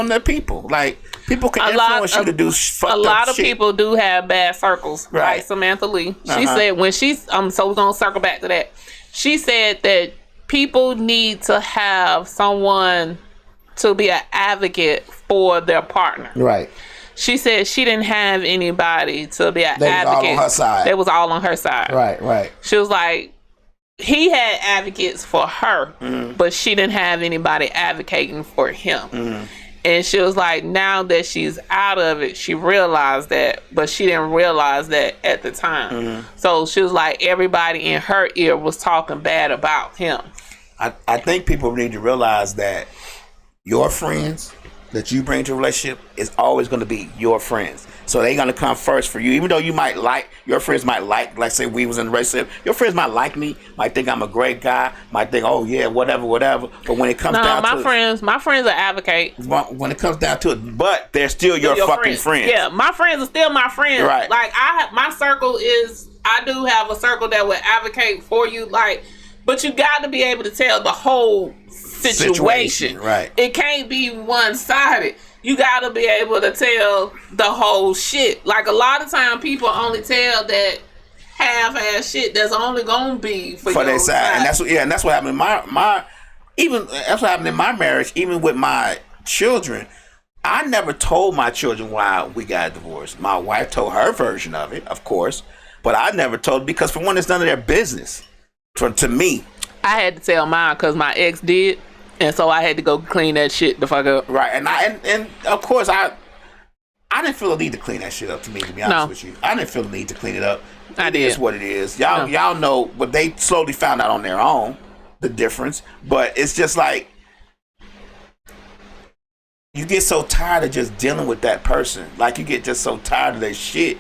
their people. Like, people can influence you to do fucked up shit. A lot of people do have bad circles. Right. Like Samantha Lee. She said when she's so we're gonna circle back to that. She said that people need to have someone to be an advocate for their partner. Right. She said she didn't have anybody to be an advocate. They was all on her side. They was all on her side. Right. She was like, he had advocates for her, but she didn't have anybody advocating for him. And she was like, now that she's out of it, she realized that, but she didn't realize that at the time. So she was like, everybody in her ear was talking bad about him. I think people need to realize that your friends that you bring to a relationship is always going to be your friends. So they're going to come first for you. Even though you might like, your friends might like say we was in a relationship, your friends might like me, might think I'm a great guy, might think, oh yeah, whatever. But when it comes down to my friends are advocate. When it comes down to it, but they're still your fucking friends. Yeah, my friends are still my friends. Right. Like my circle is, I do have a circle that would advocate for you. Like, but you got to be able to tell the whole situation. Right. It can't be one-sided. You got to be able to tell the whole shit. Like, a lot of time people only tell that half-ass shit that's only gonna be for their side. And that's what happened in that's what happened in my marriage. Even with my children, I never told my children why we got divorced. My wife told her version of it, of course, but I never told, because for one, it's none of their business. To me, I had to tell mine because my ex did, and so I had to go clean that shit the fuck up. Right, and of course I didn't feel the need to clean that shit up. To be honest with you, I didn't feel the need to clean it up. I did. It's what it is. Y'all know, but they slowly found out on their own the difference. But it's just like, you get so tired of just dealing with that person. Like, you get just so tired of their shit.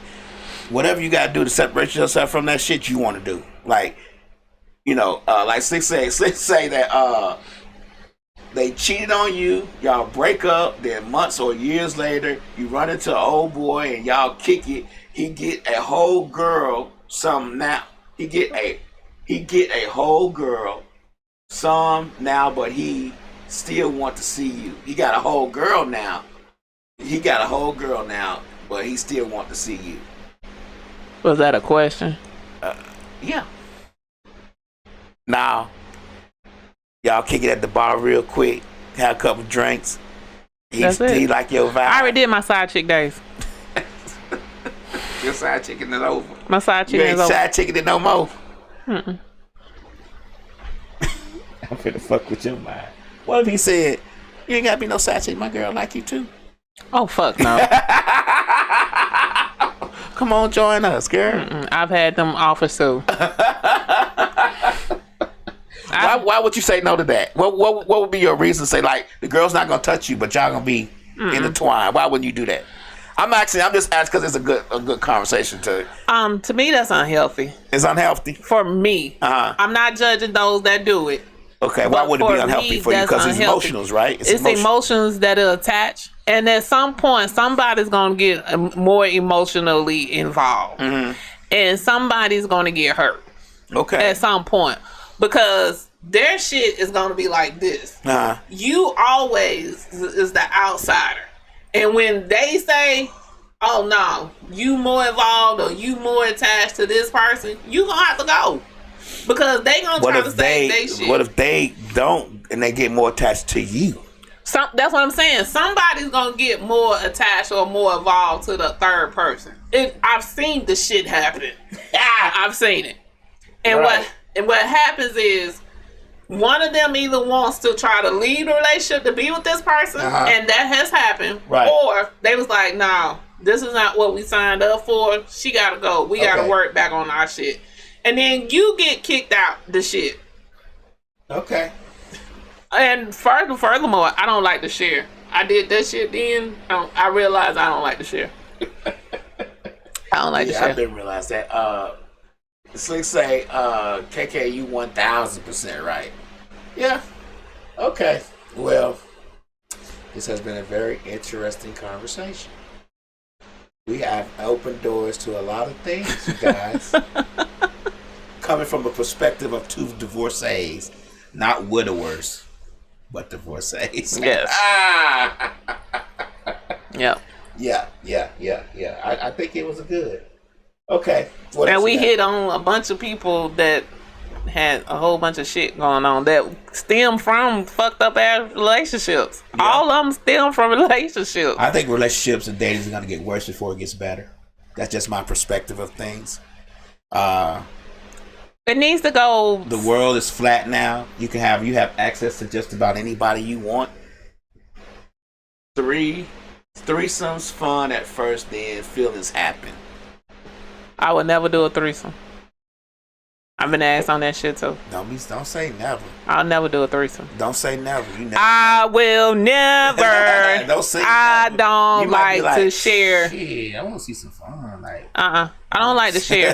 Whatever you gotta do to separate yourself from that shit, you want to do. Like, like Slick say that they cheated on you, y'all break up, then months or years later, you run into an old boy and y'all kick it. He get a whole girl some now. He get a whole girl some now, but he still want to see you. He got a whole girl now. But he still want to see you. Was that a question? Yeah. Now, y'all kick it at the bar real quick. Have a couple drinks. That's it. He like your vibe. I already did my side chick days. Your side chicken is over. My side chicken You ain't is over. side chicken it no more. Mm-mm. I'm finna fuck with your mind. What if he said, you ain't gotta be no side chick, my girl like you too? Oh, fuck no. Come on, join us, girl. I've had them offers too. Why would you say no to that? What would be your reason to say, like, the girl's not gonna touch you, but y'all gonna be intertwined? Why wouldn't you do that? I'm just asking because it's a good conversation to. To me, that's unhealthy. It's unhealthy For me. I'm not judging those that do it. Okay, why would it be unhealthy for you? Because it's emotions, right? It's emotions that are attached, and at some point, somebody's gonna get more emotionally involved, and somebody's gonna get hurt. Okay, at some point, because their shit is gonna be like this. You always is the outsider, and when they say, "Oh no, you more involved or you more attached to this person," you gonna have to go. Because they gonna try to say they shit. What if they don't and they get more attached to you? That's what I'm saying. Somebody's gonna get more attached or more involved to the third person. I've seen the shit happen. I've seen it. And what happens is one of them either wants to try to leave the relationship to be with this person, and that has happened. Right. Or they was like, no, this is not what we signed up for. She gotta go. We gotta work back on our shit. And then you get kicked out the shit. Okay. And furthermore, I don't like to share. I did that shit then. I realized I don't like to share. I don't like to share. I didn't realize that. Slick say, KK, you 1000% right. Yeah. Okay. Well, this has been a very interesting conversation. We have opened doors to a lot of things, you guys. Coming from a perspective of two divorcees, not widowers, but divorcees. Yes. Yeah. Yeah. I think it was a good. Okay. And we hit on a bunch of people that had a whole bunch of shit going on that stem from fucked up ass relationships. Yeah. All of them stem from relationships. I think relationships and dating is going to get worse before it gets better. That's just my perspective of things. It needs to go. The world is flat now. You have access to just about anybody you want. Threesomes fun at first, then feelings happen. I would never do a threesome. I've been asked on that shit too. Don't say never. I'll never do a threesome. Don't say never. You never. I will never. Don't say I never. don't like to share. Shit, I want to see some fun. Like I don't like to share.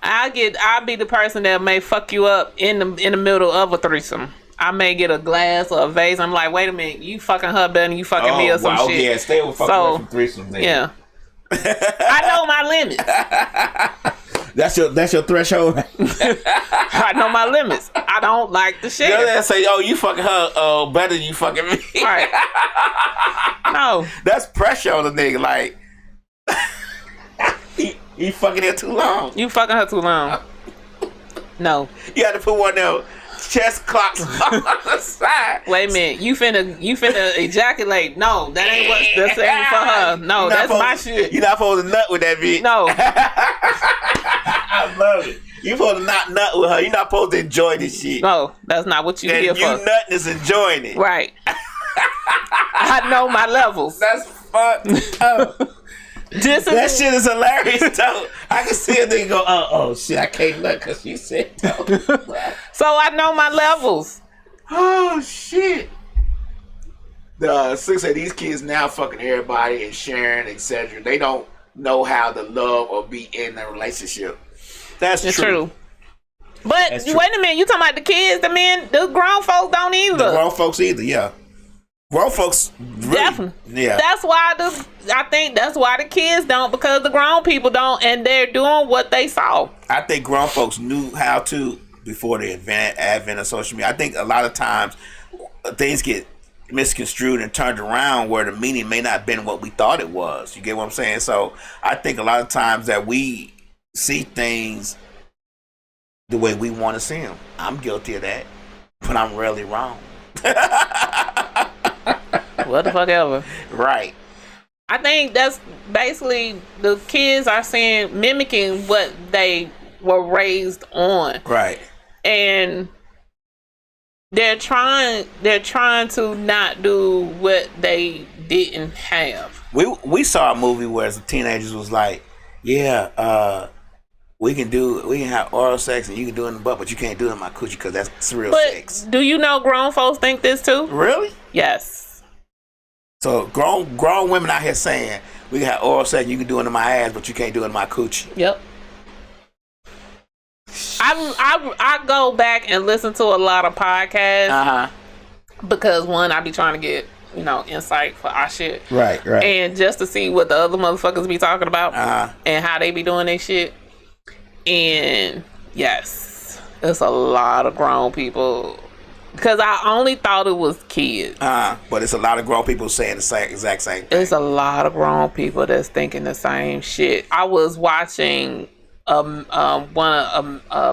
I'll be the person that may fuck you up in the middle of a threesome. I may get a glass or a vase. I'm like, wait a minute, you fucking her better than you fucking me or some shit. Yeah, stay with fucking away from threesomes. Then. Yeah. I know my limits. That's your threshold. I know my limits. I don't like to share. They say, "Oh, you fucking her better than you fucking me." Right. No. That's pressure on the nigga. Like, you fucking her too long. You fucking her too long. No. You had to put one of them chest clocks on the side. Wait a minute. You finna ejaculate. No, that ain't that's ain't for her. No, that's my shit. You're not supposed to nut with that bitch. No. I love it. You supposed to not nut with her. You're not supposed to enjoy this shit. No, that's not what you here for. You nutting is enjoying it. Right. I know my levels. That's fucked up. That shit is hilarious, though. I can see a nigga go, oh shit, I can't nut because she said no. So I know my levels. Oh shit. The Six said these kids now fucking everybody and sharing, etc. They don't know how to love or be in a relationship. That's true. But wait a minute, you talking about the kids, the men, the grown folks don't either. The grown folks either, yeah. Grown folks really, definitely. Yeah. That's why I think that's why the kids don't, because the grown people don't, and they're doing what they saw. I think grown folks knew how to before the advent of social media. I think a lot of times things get misconstrued and turned around where the meaning may not have been what we thought it was. You get what I'm saying? So I think a lot of times that we see things the way we want to see them. I'm guilty of that, but I'm rarely wrong. What the fuck ever. Right. I think that's basically the kids are mimicking what they were raised on. Right. And they're trying to not do what they didn't have. We saw a movie where the teenagers was like, yeah, we can have oral sex and you can do it in the butt, but you can't do it in my coochie because that's real sex. Do you know grown folks think this too? Really? Yes. So grown women out here saying we can have oral sex and you can do it in my ass, but you can't do it in my coochie. Yep. I go back and listen to a lot of podcasts because one, I be trying to get insight for our shit, right, and just to see what the other motherfuckers be talking about and how they be doing their shit. And yes, it's a lot of grown people because I only thought it was kids, but it's a lot of grown people saying the exact same thing. It's a lot of grown people that's thinking the same shit. I was watching a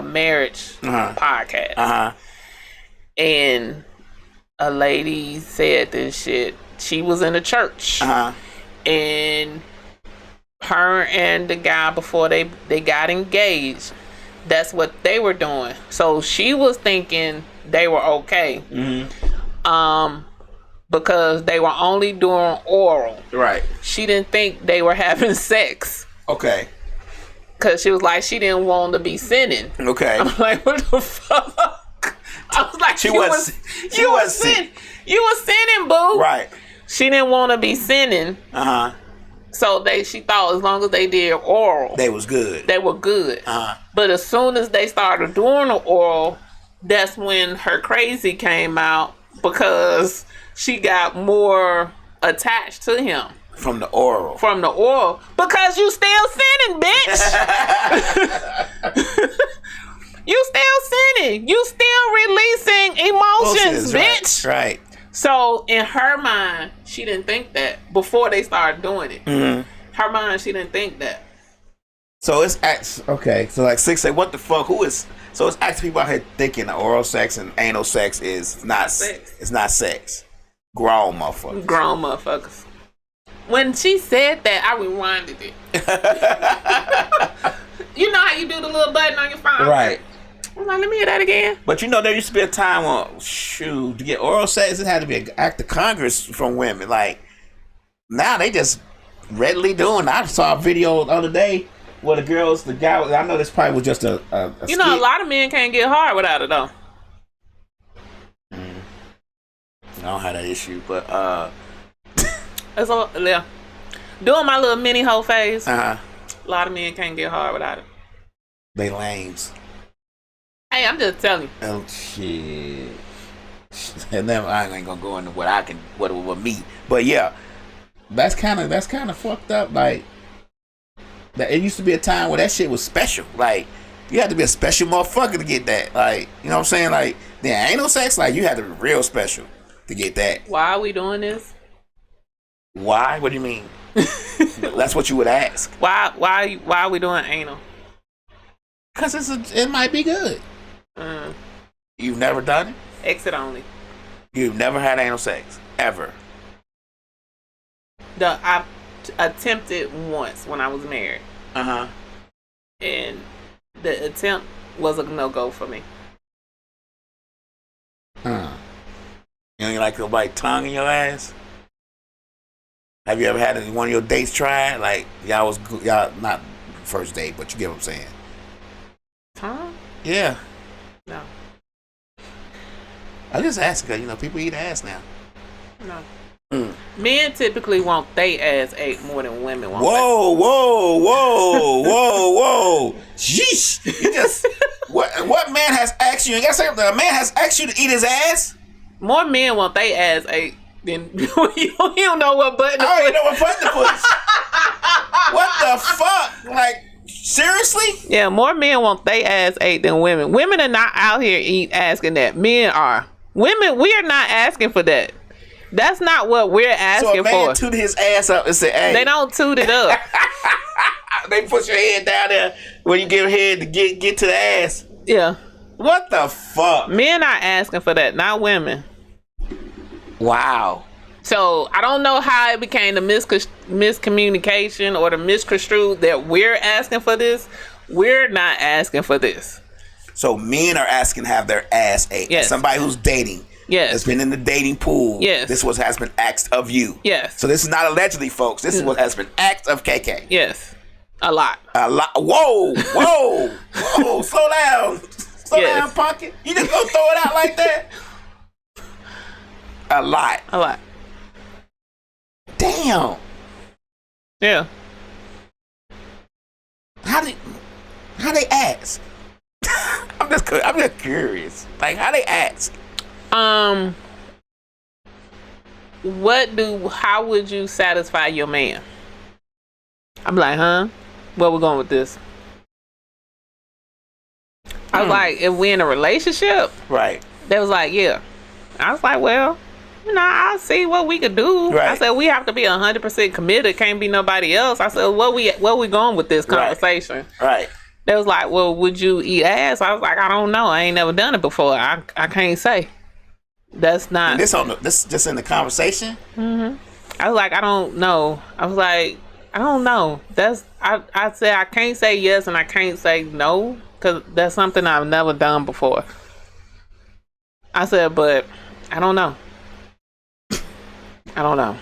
marriage podcast, and a lady said this shit. She was in a church, and her and the guy, before they got engaged, that's what they were doing. So she was thinking they were okay, because they were only doing oral. Right. She didn't think they were having sex. Okay. Cause she was like, she didn't want to be sinning. Okay. I'm like, what the fuck? I was like, you was sinning, boo. Right. She didn't want to be sinning. So she thought as long as they did oral, they was good. They were good. But as soon as they started doing the oral, that's when her crazy came out because she got more attached to him. From the oral. Because you still sinning, bitch. You still sinning. You still releasing emotions, bitch. Right. So in her mind, she didn't think that before they started doing it. Her mind, she didn't think that. So it's okay. So like Six say, what the fuck? Who is? So it's actually people out here thinking that oral sex and anal sex is not sex. It's not sex. Grown motherfuckers. When she said that, I rewinded it. You know how you do the little button on your phone? Right. I'm like, let me hear that again. But there used to be a time when, to get oral sex, it had to be an act of Congress from women. Like, now they just readily doing. I saw a video the other day where the guy, I know this probably was just a skit. A lot of men can't get hard without it, though. I don't have that issue, but, it's doing my little mini hoe phase. A lot of men can't get hard without it. They lames. Hey, I'm just telling you. Oh shit. And then I ain't gonna go into what with me. But yeah, that's kind of fucked up. Like, that it used to be a time where that shit was special. Like, you had to be a special motherfucker to get that. Like, you know what I'm saying? Like, there ain't no sex. Like, you had to be real special to get that. Why are we doing this? Why? What do you mean? That's what you would ask. Why are we doing anal? Because it might be good. You've never done it? Exit only. You've never had anal sex? Ever? I attempted once when I was married. And the attempt was a no-go for me. You don't like nobody tongue in your ass? Have you ever had one of your dates tried? Like, y'all not first date, but you get what I'm saying. Tongue? Yeah. No. I just ask because, people eat ass now. No. Men typically want they ass ate more than women want. Whoa. Sheesh. You just, what man has asked you? You gotta say, a man has asked you to eat his ass? More men want they ass ate than you don't know what button to push. I don't even know what button to push. What the fuck? Like, seriously? Yeah, more men want they ass ate than women. Women are not out here asking that. Men are. Women, we are not asking for that. That's not what we're asking for. So a man toot his ass up and say, hey. They don't toot it up. They put your head down there when you give head to get to the ass. Yeah. What the fuck? Men are asking for that, not women. Wow. So I don't know how it became the miscommunication or the misconstrued that we're asking for this. We're not asking for this. So men are asking to have their ass ate. Yes. Somebody who's dating. Yes. Has been in the dating pool. Yes. This was has been asked of you. Yes. So this is not allegedly, folks. This is what has been asked of KK. Yes. A lot. A lot. Whoa. Whoa. Slow down. Slow down, Punkin. You just gonna throw it out like that? A lot. Damn. Yeah. How they ask? I'm just curious. Like, how they ask? How would you satisfy your man? I'm like, huh? Where we going with this? I was like, if we in a relationship, Right. they was like, yeah. I was like, well, I'll see what we could do. Right. I said, we have to be 100% committed. Can't be nobody else. I said, where we going with this conversation? Right. They was like, well, would you eat ass? I was like, I don't know. I ain't never done it before. I can't say. That's not. And this just in the conversation? Mm-hmm. I was like, I don't know. I was like, I don't know. I said, I can't say yes and I can't say no because that's something I've never done before. I said, but I don't know. I don't know.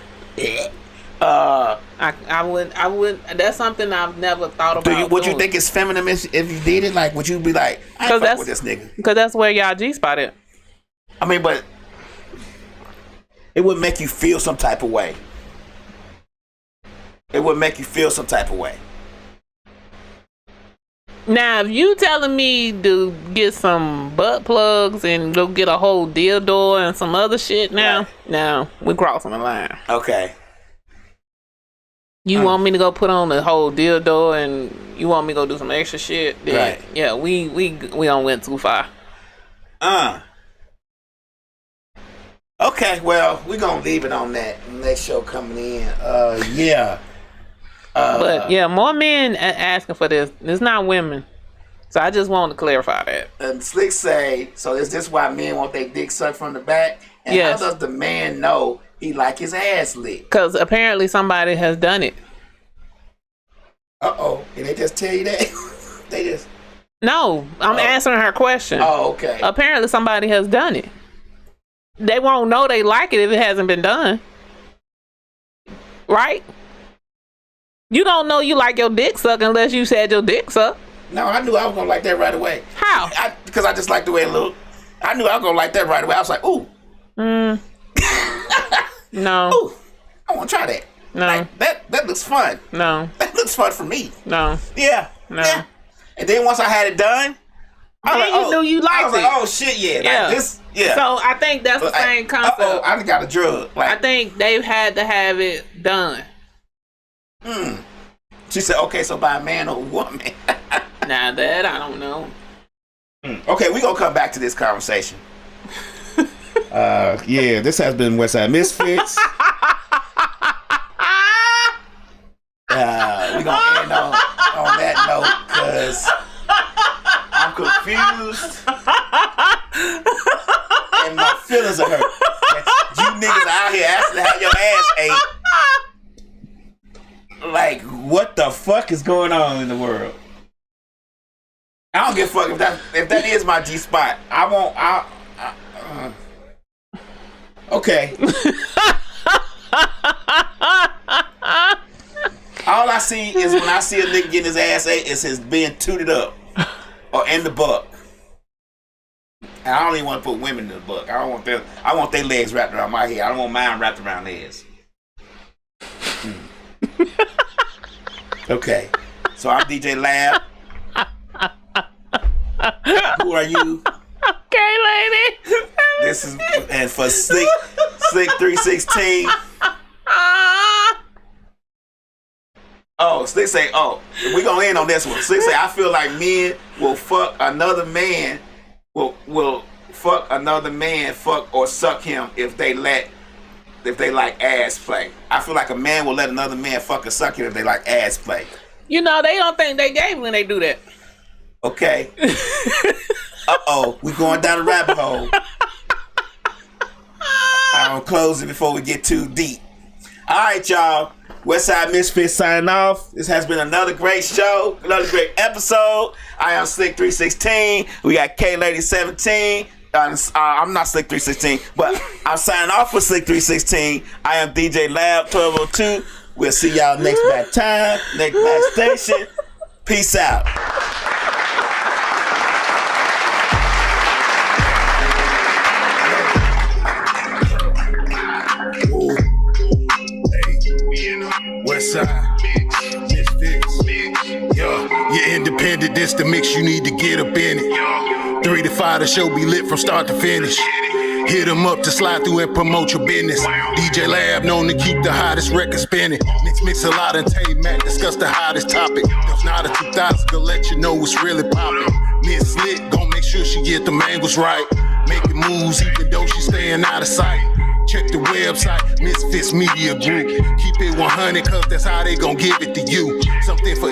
I would. That's something I've never thought about. Would you think it's feminine if you did it? Like, would you be like, I ain't fuck with this nigga? Because that's where y'all G-spot it. I mean, but it would make you feel some type of way. Now, if you telling me to get some butt plugs and go get a whole dildo and some other shit now we're crossing the line. Okay. You want me to go put on the whole dildo and you want me to go do some extra shit? Then, right. Yeah, we don't went too far. Okay, well, we're going to leave it on that. Next show coming in. Yeah. But yeah, more men asking for this. It's not women. So I just wanted to clarify that. And Slick say, so is this why men want their dick sucked from the back? And yes. How does the man know he like his ass licked? Because apparently somebody has done it. Uh-oh. Did they just tell you that? They just... No, I'm answering her question. Oh, okay. Apparently somebody has done it. They won't know they like it if it hasn't been done. Right? You don't know you like your dick sucked unless you said your dick sucked. No, I knew I was going to like that right away. How? Because I just like the way it looked. I knew I was going to like that right away. I was like, ooh. No. Ooh, I want to try that. No. Like, that looks fun. No. That looks fun for me. No. Yeah. No. Yeah. And then once I had it done, you knew you liked it. I was like, oh shit, yeah. Yeah. Like this, yeah. So I think that's the same concept. I got a drug. Like, I think they've had to have it done. She said, okay, so by a man or a woman. Now that I don't know. Okay, we gonna come back to this conversation. Yeah, this has been Westside Misfits. We gonna end on that note because I'm confused and my feelings are hurt. You niggas out here asking to have your ass ate. Like, what the fuck is going on in the world? I don't give a fuck if that is my G spot. I won't. Okay. All I see is when I see a nigga getting his ass ate, is his being tooted up or in the buck. And I don't even want to put women in the buck. I want their legs wrapped around my head. I don't want mine wrapped around theirs. Okay. So I'm DJ Lab. Who are you? Okay, lady. This is and for Slick 316. Oh, Slick say, we gonna end on this one. Slick say, I feel like men will fuck another man, will fuck another man, fuck or suck him if they like ass play. I feel like a man will let another man fuck or suck him if they like ass play. You know, they don't think they gay when they do that. Okay. Uh-oh, we going down the rabbit hole. I'll close it before we get too deep. All right, y'all. Westside Misfits signing off. This has been another great show, another great episode. I am Slick 316. We got K Lady 17. I'm not Slick 316, but I'm signing off for Slick 316. I am DJ Lab 1202. We'll see y'all next back time, next back station. Peace out. Westside, Misfits. Yo, you're independent, this the mix, you need to get up in it. 3 to 5, the show be lit from start to finish. Hit them up to slide through and promote your business. DJ Lab known to keep the hottest record spinning. Mix a lot and Tay Mac discuss the hottest topic. If not a 2000, gonna let you know what's really poppin'. Miss Lit gon' make sure she get the angles right. Making moves even though she staying out of sight. Check the website, Misfits Media Group. Keep it 100 cause that's how they gon' give it to you. Something for